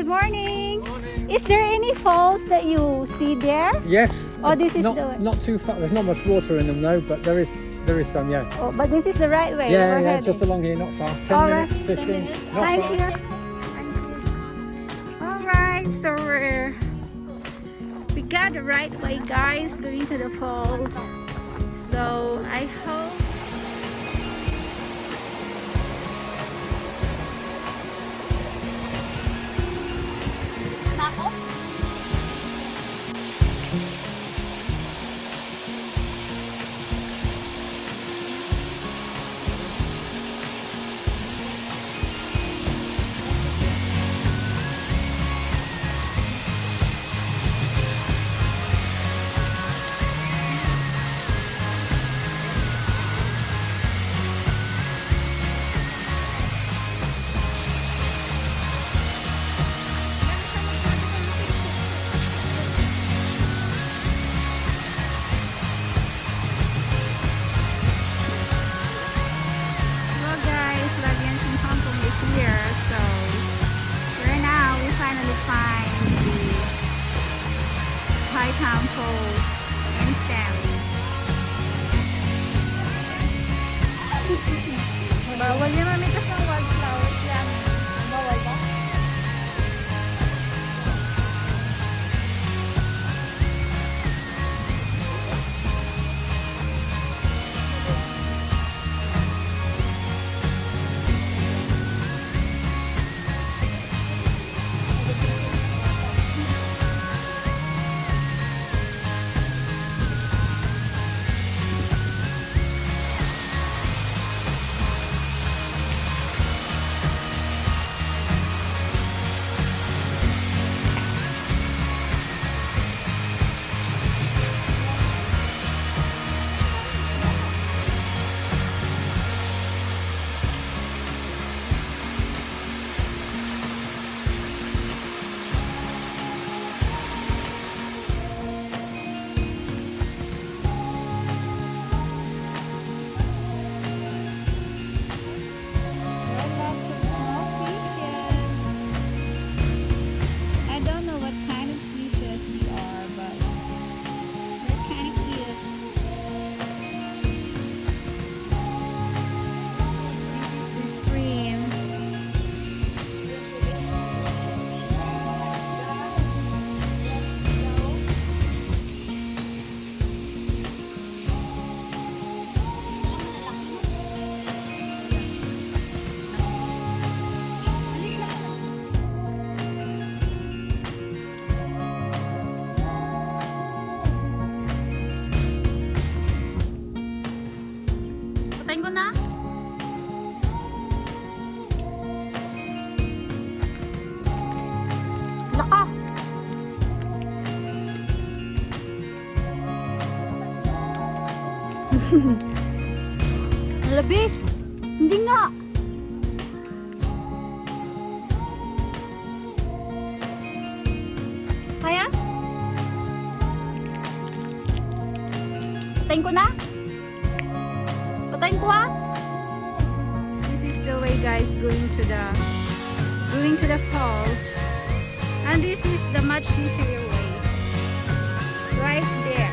Good morning. Morning. Is there any falls that you see there? Yes. Oh, this is not too far. There's not much water in them though, but there is some. Yeah. Oh, but this is the right way. Yeah, we're yeah. heading. Just along here, not far. 10 All minutes, right. 15. 10 minutes. Not Thank far. you. All right, so we got the right way, guys, going to the falls. So I hope. Town Falls in Stanley. Bawal yung mamitas ng wildflowers yan. Bawal ba? Patayin ko na. Laka. Labi. Hindi nga. Kaya? Patayin ko na. Patayin ko ah. This is the way, guys, going to the falls, and this is the much easier way right there.